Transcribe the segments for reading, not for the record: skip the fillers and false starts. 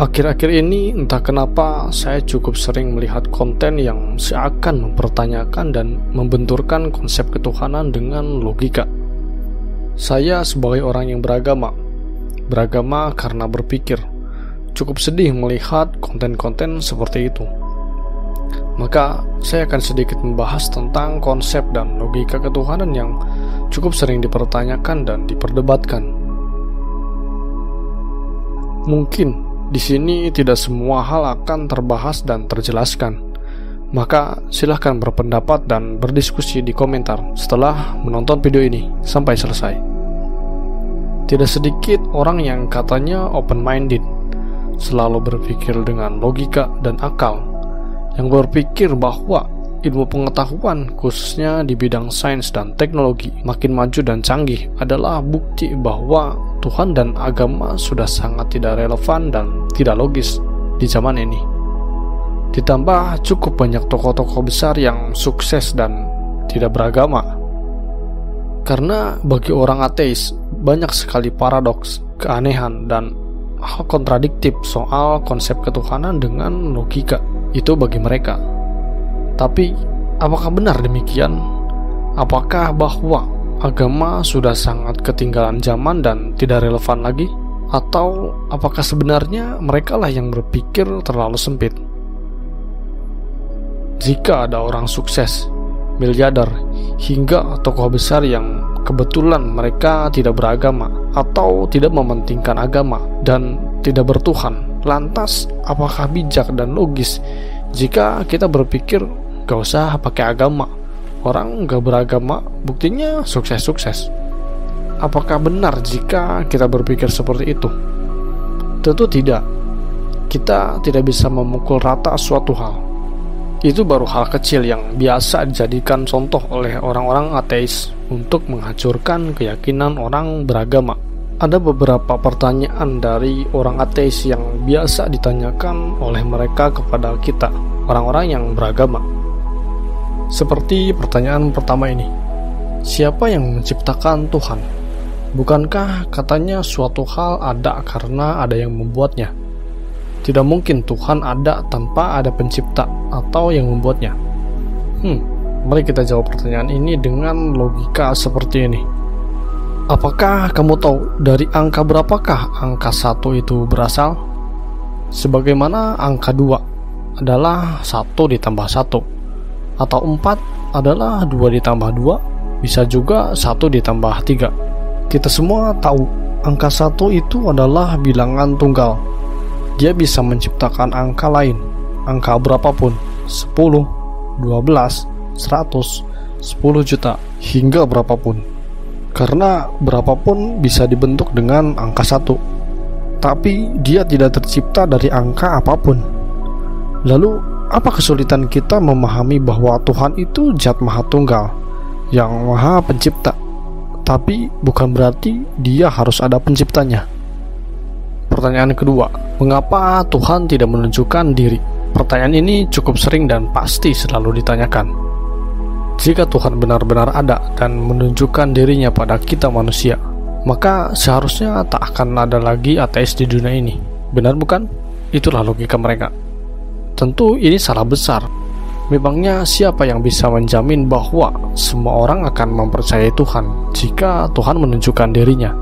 Akhir-akhir ini entah kenapa saya cukup sering melihat konten yang seakan mempertanyakan dan membenturkan konsep ketuhanan dengan logika. Saya sebagai orang yang beragama karena berpikir, cukup sedih melihat konten-konten seperti itu. Maka saya akan sedikit membahas tentang konsep dan logika ketuhanan yang cukup sering dipertanyakan dan diperdebatkan. Mungkin di sini tidak semua hal akan terbahas dan terjelaskan. Maka silahkan berpendapat dan berdiskusi di komentar setelah menonton video ini sampai selesai. Tidak sedikit orang yang katanya open-minded, selalu berpikir dengan logika dan akal, yang berpikir bahwa ilmu pengetahuan khususnya di bidang sains dan teknologi makin maju dan canggih adalah bukti bahwa Tuhan dan agama sudah sangat tidak relevan dan tidak logis di zaman ini. Ditambah cukup banyak tokoh-tokoh besar yang sukses dan tidak beragama. Karena bagi orang ateis, banyak sekali paradoks, keanehan, dan hal kontradiktif soal konsep ketuhanan dengan logika. Itu bagi mereka. Tapi, apakah benar demikian? Apakah bahwa agama sudah sangat ketinggalan zaman dan tidak relevan lagi? Atau apakah sebenarnya merekalah yang berpikir terlalu sempit? Jika ada orang sukses, miliarder, hingga tokoh besar yang kebetulan mereka tidak beragama atau tidak mementingkan agama dan tidak bertuhan, lantas apakah bijak dan logis jika kita berpikir gak usah pakai agama, orang gak beragama buktinya sukses-sukses? Apakah benar jika kita berpikir seperti itu? Tentu tidak. Kita tidak bisa memukul rata suatu hal. Itu baru hal kecil yang biasa dijadikan contoh oleh orang-orang ateis untuk menghancurkan keyakinan orang beragama. Ada beberapa pertanyaan dari orang ateis yang biasa ditanyakan oleh mereka kepada kita, orang-orang yang beragama. Seperti pertanyaan pertama ini, siapa yang menciptakan Tuhan? Bukankah katanya suatu hal ada karena ada yang membuatnya? Tidak mungkin Tuhan ada tanpa ada pencipta atau yang membuatnya. Mari kita jawab pertanyaan ini dengan logika seperti ini. Apakah kamu tahu dari angka berapakah angka 1 itu berasal? Sebagaimana angka 2 adalah 1 ditambah 1, atau 4 adalah 2 ditambah 2, bisa juga 1 ditambah 3. Kita semua tahu angka 1 itu adalah bilangan tunggal. Dia bisa menciptakan angka lain, angka berapapun, 10, 12, 100, 10 juta, hingga berapapun. Karena berapapun bisa dibentuk dengan angka 1, tapi dia tidak tercipta dari angka apapun. Lalu, apa kesulitan kita memahami bahwa Tuhan itu Zat Maha Tunggal, yang Maha Pencipta, tapi bukan berarti dia harus ada penciptanya? Pertanyaan kedua, mengapa Tuhan tidak menunjukkan diri? Pertanyaan ini cukup sering dan pasti selalu ditanyakan. Jika Tuhan benar-benar ada dan menunjukkan dirinya pada kita manusia, maka seharusnya tak akan ada lagi ateis di dunia ini. Benar bukan? Itulah logika mereka. Tentu ini salah besar. Memangnya siapa yang bisa menjamin bahwa semua orang akan mempercayai Tuhan jika Tuhan menunjukkan dirinya?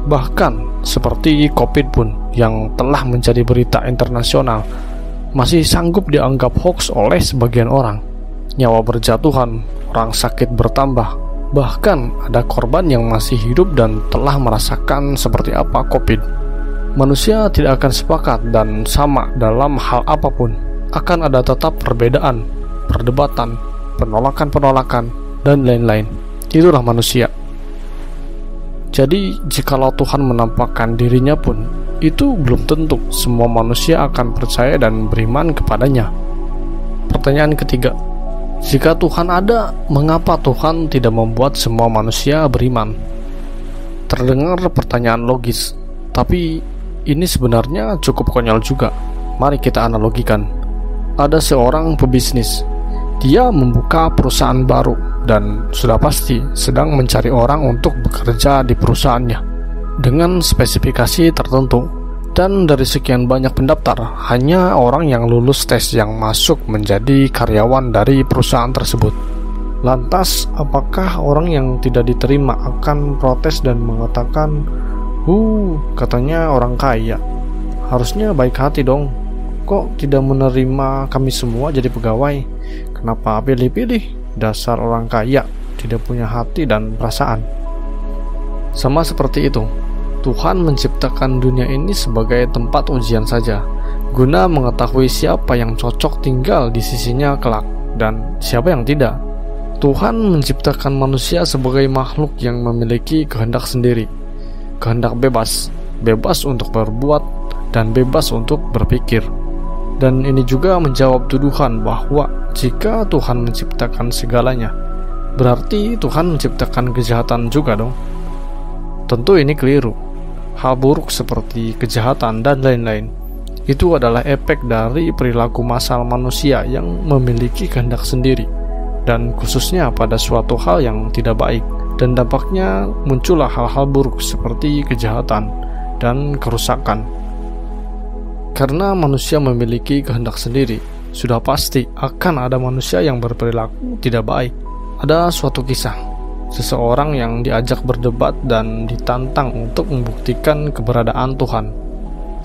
Bahkan seperti COVID pun yang telah menjadi berita internasional masih sanggup dianggap hoax oleh sebagian orang. Nyawa berjatuhan, orang sakit bertambah, bahkan ada korban yang masih hidup dan telah merasakan seperti apa COVID. Manusia tidak akan sepakat dan sama dalam hal apapun. Akan ada tetap perbedaan, perdebatan, penolakan-penolakan, dan lain-lain. Itulah manusia. Jadi, jikalau Tuhan menampakkan dirinya pun, itu belum tentu semua manusia akan percaya dan beriman kepadanya. Pertanyaan ketiga, jika Tuhan ada, mengapa Tuhan tidak membuat semua manusia beriman? Terdengar pertanyaan logis, tapi ini sebenarnya cukup konyol juga. Mari kita analogikan. Ada seorang pebisnis. Dia membuka perusahaan baru dan sudah pasti sedang mencari orang untuk bekerja di perusahaannya dengan spesifikasi tertentu. Dan dari sekian banyak pendaftar, hanya orang yang lulus tes yang masuk menjadi karyawan dari perusahaan tersebut. Lantas, apakah orang yang tidak diterima akan protes dan mengatakan, katanya orang kaya, harusnya baik hati dong. Kok tidak menerima kami semua jadi pegawai? Kenapa pilih-pilih? Dasar orang kaya, tidak punya hati dan perasaan. Sama seperti itu, Tuhan menciptakan dunia ini sebagai tempat ujian saja, guna mengetahui siapa yang cocok tinggal di sisinya kelak, dan siapa yang tidak. Tuhan menciptakan manusia sebagai makhluk yang memiliki kehendak sendiri, kehendak bebas, bebas untuk berbuat, dan bebas untuk berpikir. Dan ini juga menjawab tuduhan bahwa jika Tuhan menciptakan segalanya, berarti Tuhan menciptakan kejahatan juga dong. Tentu ini keliru. Hal buruk seperti kejahatan dan lain-lain itu adalah efek dari perilaku massal manusia yang memiliki kehendak sendiri, dan khususnya pada suatu hal yang tidak baik, dan dampaknya muncullah hal-hal buruk seperti kejahatan dan kerusakan. Karena manusia memiliki kehendak sendiri, sudah pasti akan ada manusia yang berperilaku tidak baik. Ada suatu kisah, seseorang yang diajak berdebat dan ditantang untuk membuktikan keberadaan Tuhan.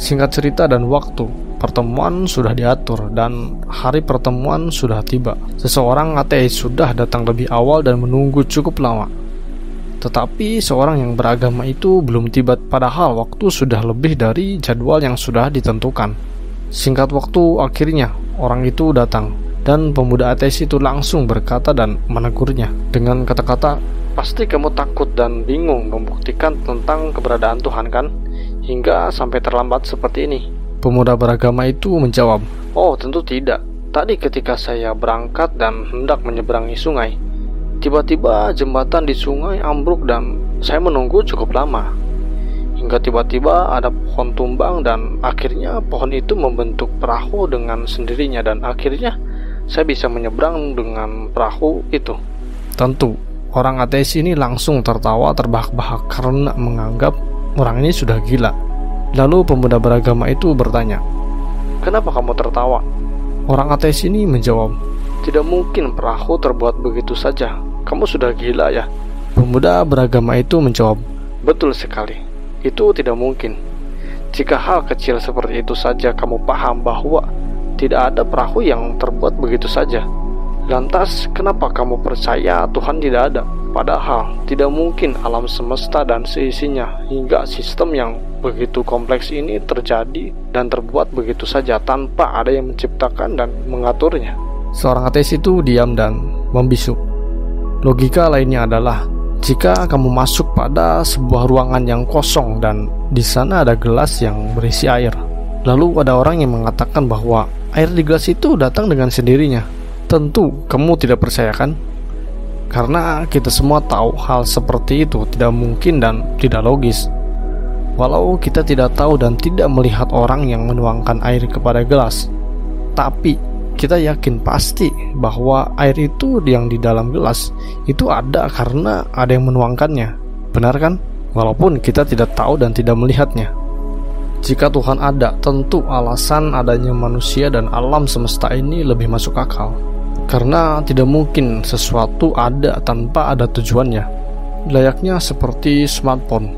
Singkat cerita dan waktu, pertemuan sudah diatur dan hari pertemuan sudah tiba. Seseorang ateis sudah datang lebih awal dan menunggu cukup lama. Tetapi seorang yang beragama itu belum tiba, padahal waktu sudah lebih dari jadwal yang sudah ditentukan. Singkat waktu, akhirnya orang itu datang, dan pemuda ateis itu langsung berkata dan menegurnya dengan kata-kata, "Pasti kamu takut dan bingung membuktikan tentang keberadaan Tuhan kan? Hingga sampai terlambat seperti ini." Pemuda beragama itu menjawab, "Oh, tentu tidak. Tadi ketika saya berangkat dan hendak menyeberangi sungai, tiba-tiba jembatan di sungai ambruk dan saya menunggu cukup lama. Hingga tiba-tiba ada pohon tumbang dan akhirnya pohon itu membentuk perahu dengan sendirinya dan akhirnya saya bisa menyeberang dengan perahu itu." Tentu, orang ateis ini langsung tertawa terbahak-bahak karena menganggap orang ini sudah gila. Lalu pemuda beragama itu bertanya, "Kenapa kamu tertawa?" Orang ateis ini menjawab, "Tidak mungkin perahu terbuat begitu saja. Kamu sudah gila ya?" Pemuda beragama itu menjawab, "Betul sekali. Itu tidak mungkin. Jika hal kecil seperti itu saja kamu paham bahwa tidak ada perahu yang terbuat begitu saja, lantas kenapa kamu percaya Tuhan tidak ada? Padahal tidak mungkin alam semesta dan seisinya hingga sistem yang begitu kompleks ini terjadi dan terbuat begitu saja tanpa ada yang menciptakan dan mengaturnya." Seorang ateis itu diam dan membisu. Logika lainnya adalah, jika kamu masuk pada sebuah ruangan yang kosong dan di sana ada gelas yang berisi air, lalu ada orang yang mengatakan bahwa air di gelas itu datang dengan sendirinya, tentu kamu tidak percaya kan? Karena kita semua tahu hal seperti itu tidak mungkin dan tidak logis. Walau kita tidak tahu dan tidak melihat orang yang menuangkan air kepada gelas, tapi kita yakin pasti bahwa air itu yang di dalam gelas itu ada karena ada yang menuangkannya. Benar kan? Walaupun kita tidak tahu dan tidak melihatnya. Jika Tuhan ada, tentu alasan adanya manusia dan alam semesta ini lebih masuk akal. Karena tidak mungkin sesuatu ada tanpa ada tujuannya. Layaknya seperti smartphone,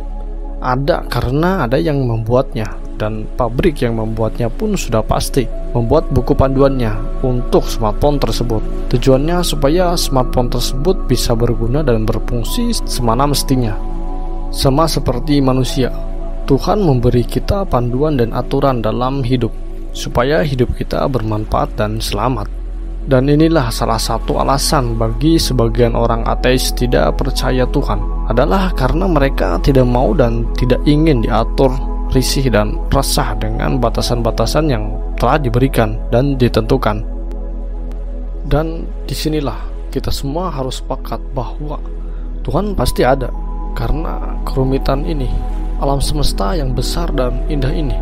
ada karena ada yang membuatnya, dan pabrik yang membuatnya pun sudah pasti membuat buku panduannya untuk smartphone tersebut. Tujuannya supaya smartphone tersebut bisa berguna dan berfungsi semana mestinya. Sama seperti manusia, Tuhan memberi kita panduan dan aturan dalam hidup supaya hidup kita bermanfaat dan selamat. Dan inilah salah satu alasan bagi sebagian orang ateis tidak percaya Tuhan, adalah karena mereka tidak mau dan tidak ingin diatur, risih dan resah dengan batasan-batasan yang telah diberikan dan ditentukan. Dan disinilah kita semua harus sepakat bahwa Tuhan pasti ada, karena kerumitan ini, alam semesta yang besar dan indah ini,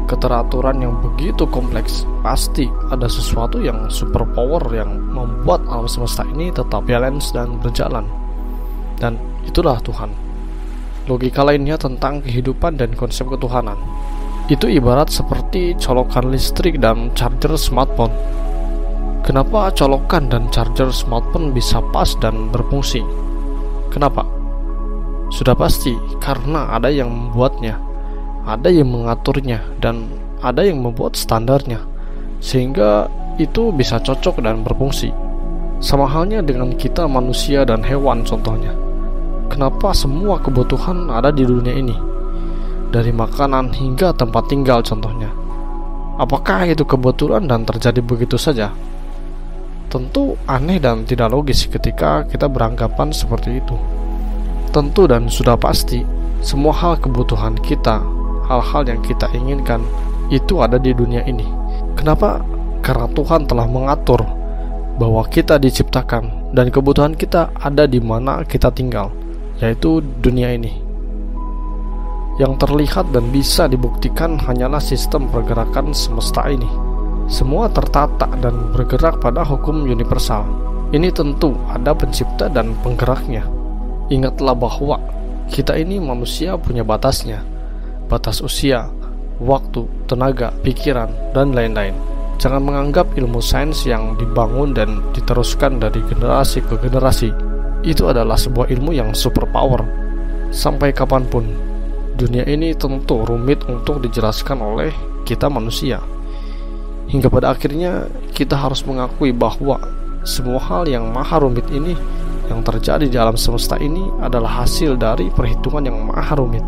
keteraturan yang begitu kompleks, pasti ada sesuatu yang super power yang membuat alam semesta ini tetap balance dan berjalan. Dan itulah Tuhan. Logika lainnya tentang kehidupan dan konsep ketuhanan, Itu ibarat seperti colokan listrik dan charger smartphone. Kenapa colokan dan charger smartphone bisa pas dan berfungsi? Kenapa? Sudah pasti karena ada yang membuatnya, ada yang mengaturnya, dan ada yang membuat standarnya, sehingga itu bisa cocok dan berfungsi. Sama halnya dengan kita manusia dan hewan contohnya. Kenapa semua kebutuhan ada di dunia ini? Dari makanan hingga tempat tinggal contohnya. Apakah itu kebetulan dan terjadi begitu saja? Tentu aneh dan tidak logis ketika kita beranggapan seperti itu. Tentu dan sudah pasti, semua hal kebutuhan kita, hal-hal yang kita inginkan, itu ada di dunia ini. Kenapa? Karena Tuhan telah mengatur bahwa kita diciptakan dan kebutuhan kita ada di mana kita tinggal, yaitu dunia ini. Yang terlihat dan bisa dibuktikan hanyalah sistem pergerakan semesta ini. Semua tertata dan bergerak pada hukum universal. Ini tentu ada pencipta dan penggeraknya. Ingatlah bahwa kita ini manusia punya batasnya. Batas usia, waktu, tenaga, pikiran, dan lain-lain. Jangan menganggap ilmu sains yang dibangun dan diteruskan dari generasi ke generasi itu adalah sebuah ilmu yang superpower. Sampai kapanpun, dunia ini tentu rumit untuk dijelaskan oleh kita manusia. Hingga pada akhirnya kita harus mengakui bahwa semua hal yang maha rumit ini yang terjadi di alam semesta ini adalah hasil dari perhitungan yang maha rumit.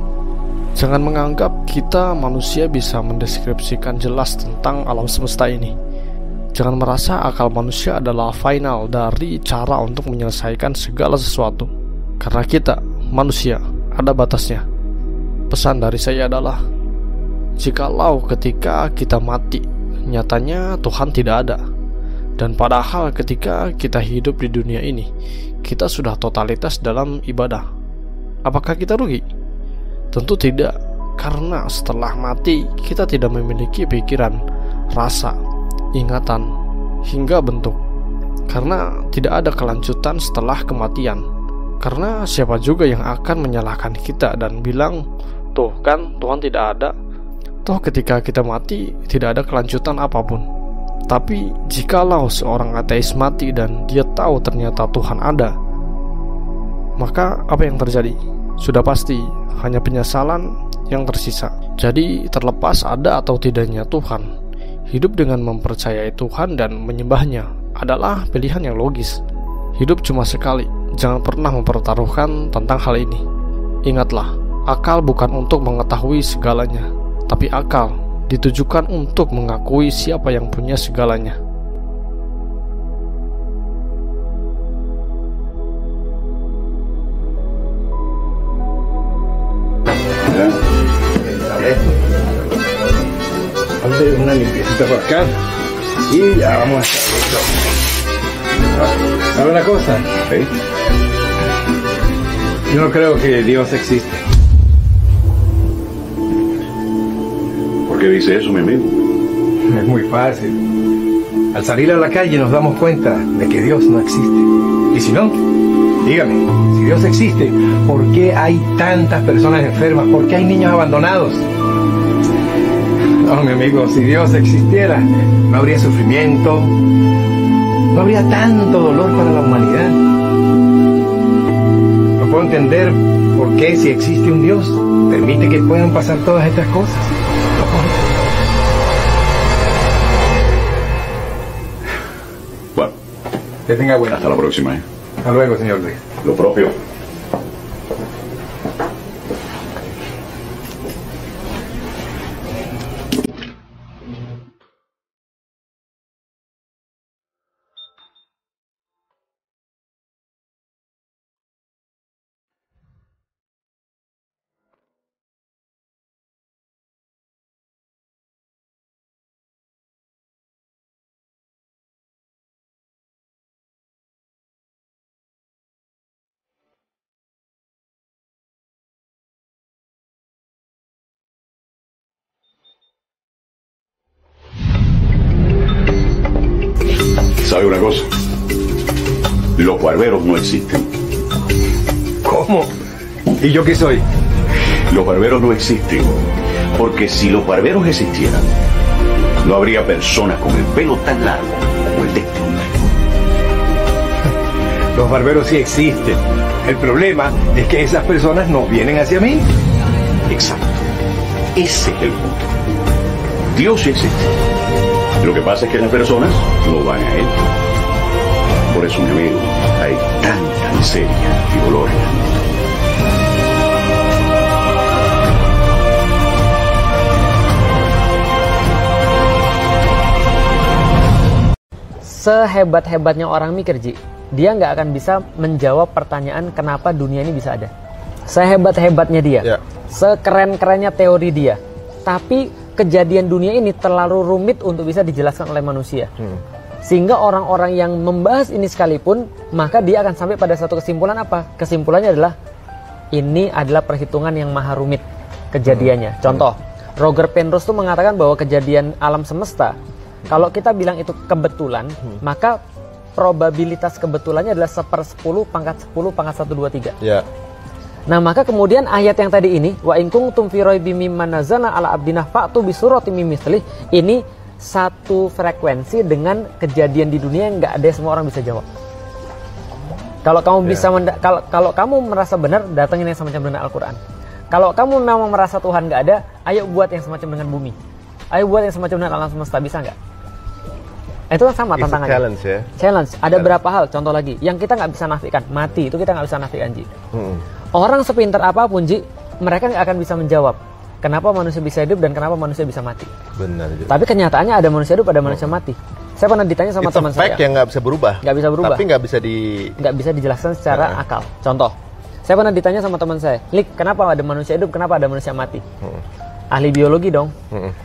Jangan menganggap kita manusia bisa mendeskripsikan jelas tentang alam semesta ini. Jangan merasa akal manusia adalah final dari cara untuk menyelesaikan segala sesuatu. Karena kita, manusia, ada batasnya. Pesan dari saya adalah, jikalau ketika kita mati, nyatanya Tuhan tidak ada. Dan padahal ketika kita hidup di dunia ini, kita sudah totalitas dalam ibadah. Apakah kita rugi? Tentu tidak, karena setelah mati kita tidak memiliki pikiran, rasa, ingatan, hingga bentuk. Karena tidak ada kelanjutan setelah kematian. Karena siapa juga yang akan menyalahkan kita dan bilang, tuh kan Tuhan tidak ada. Toh ketika kita mati tidak ada kelanjutan apapun. Tapi jikalau seorang ateis mati dan dia tahu ternyata Tuhan ada, maka apa yang terjadi? Sudah pasti hanya penyesalan yang tersisa. Jadi terlepas ada atau tidaknya Tuhan, hidup dengan mempercayai Tuhan dan menyembahnya adalah pilihan yang logis. Hidup cuma sekali, jangan pernah mempertaruhkan tentang hal ini. Ingatlah, akal bukan untuk mengetahui segalanya, tapi akal ditujukan untuk mengakui siapa yang punya segalanya. Hazle una limpiecita por acá y ya vamos a hacer esto. ¿Sabe una cosa? ¿Sí? Yo no creo que Dios existe. ¿Por qué dice eso, mi amigo? Es muy fácil. Al salir a la calle nos damos cuenta de que Dios no existe. Y si no, dígame, si Dios existe, ¿por qué hay tantas personas enfermas? ¿Por qué hay niños abandonados? No, mi amigo, si Dios existiera, no habría sufrimiento, no habría tanto dolor para la humanidad. No puedo entender por qué, si existe un Dios, permite que puedan pasar todas estas cosas. Bueno, Que tenga buena. hasta la próxima, ¿eh? Hasta luego, señor Luis. Lo propio. ¿Sabe una cosa? Los barberos no existen. ¿Cómo? ¿Y yo qué soy? Los barberos no existen. Porque si los barberos existieran, no habría personas con el pelo tan largo como el de este hombre. Los barberos sí existen. El problema es que esas personas no vienen hacia mí. Exacto. Ese es el punto. Dios sí existe. Lo que pasa es que las personas no van a Él. Por eso, mi amigo, hay tanta miseria y dolor en el mundo. Sehebat-hebatnya orang mikir, Ji, dia nggak akan bisa menjawab pertanyaan kenapa dunia ini bisa ada. Sehebat-hebatnya dia, sekeren-kerennya teori dia, tapi kejadian dunia ini terlalu rumit untuk bisa dijelaskan oleh manusia. Sehingga orang-orang yang membahas ini sekalipun, maka dia akan sampai pada satu kesimpulan apa? Kesimpulannya adalah, ini adalah perhitungan yang maha rumit kejadiannya. Contoh, Roger Penrose tuh mengatakan bahwa kejadian alam semesta, kalau kita bilang itu kebetulan, maka probabilitas kebetulannya adalah 1/10 pangkat 10 pangkat 123. Ya. Nah, maka kemudian ayat yang tadi ini, wa in kuntum fi raibim mimma nazzalna ala abdina fa'tu bi suratin min mithlih, ini satu frekuensi dengan kejadian di dunia yang nggak ada semua orang bisa jawab. Kalau kamu bisa kalau kamu merasa benar, datangin yang semacam dengan Al-Qur'an. Kalau kamu memang merasa Tuhan nggak ada, ayo buat yang semacam dengan bumi. Ayo buat yang semacam dengan alam semesta, bisa nggak? Itu kan sama tantangannya. Challenge ya. Challenge. Ada berapa hal? Contoh lagi, yang kita nggak bisa nafikan, mati itu kita nggak bisa nafikan, Ji. Orang sepintar apapun, Ji, mereka nggak akan bisa menjawab kenapa manusia bisa hidup dan kenapa manusia bisa mati. Benar. Tapi kenyataannya ada manusia hidup, ada manusia mati. Saya pernah ditanya sama teman saya. Itu fact yang nggak bisa berubah. Nggak bisa berubah. Tapi nggak bisa dijelaskan secara akal. Contoh, saya pernah ditanya sama teman saya, Lik, kenapa ada manusia hidup, kenapa ada manusia mati? Ahli biologi dong.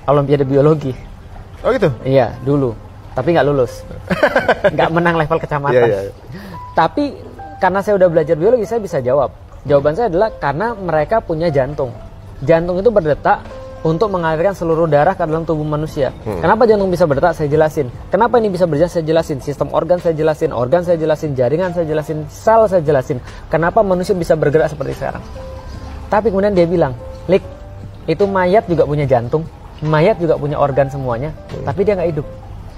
Olimpiade biologi. Oh gitu? Iya, dulu. Tapi nggak lulus. Nggak menang level kecamatan. Tapi karena saya udah belajar biologi, saya bisa jawab. Jawaban saya adalah karena mereka punya jantung. Jantung itu berdetak untuk mengalirkan seluruh darah ke dalam tubuh manusia. Kenapa jantung bisa berdetak? Saya jelasin. Kenapa ini bisa berjalan? Saya jelasin. Sistem organ saya jelasin, jaringan saya jelasin, sel saya jelasin. Kenapa manusia bisa bergerak seperti sekarang? Tapi kemudian dia bilang, Lik, itu mayat juga punya jantung, mayat juga punya organ semuanya, tapi dia nggak hidup.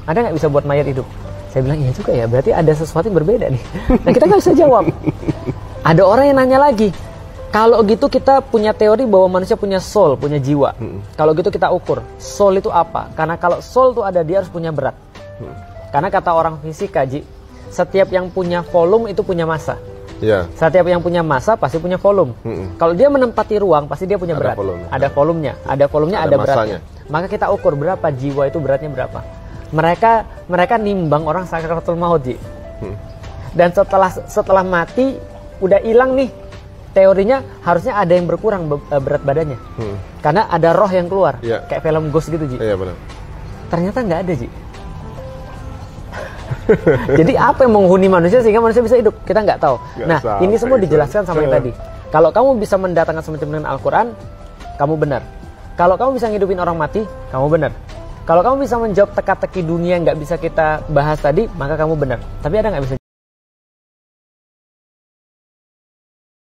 Ada nggak bisa buat mayat hidup? Saya bilang, iya juga ya, berarti ada sesuatu yang berbeda nih. Nah, kita nggak bisa jawab. Ada orang yang nanya lagi, kalau gitu kita punya teori bahwa manusia punya soul, punya jiwa. Kalau gitu kita ukur, soul itu apa? Karena kalau soul itu ada, dia harus punya berat. Karena kata orang fisika, Ji, setiap yang punya volume itu punya massa. Setiap yang punya massa pasti punya volume. Kalau dia menempati ruang, pasti dia punya berat. Ada volumenya, ada beratnya. Maka kita ukur berapa jiwa itu beratnya berapa. Mereka nimbang orang sakaratul maut, Ji. Dan setelah mati udah hilang nih, teorinya harusnya ada yang berkurang berat badannya. Karena ada roh yang keluar, kayak film Ghost gitu, Ji. Iya, benar. Ternyata nggak ada, Ji. Jadi apa yang menghuni manusia sehingga manusia bisa hidup? Kita nggak tahu. Ini semua dijelaskan sama yang tadi. Kalau kamu bisa mendatangkan semacam dengan Al-Quran, kamu benar. Kalau kamu bisa ngidupin orang mati, kamu benar. Kalau kamu bisa menjawab teka-teki dunia yang nggak bisa kita bahas tadi, maka kamu benar. Tapi ada nggak bisa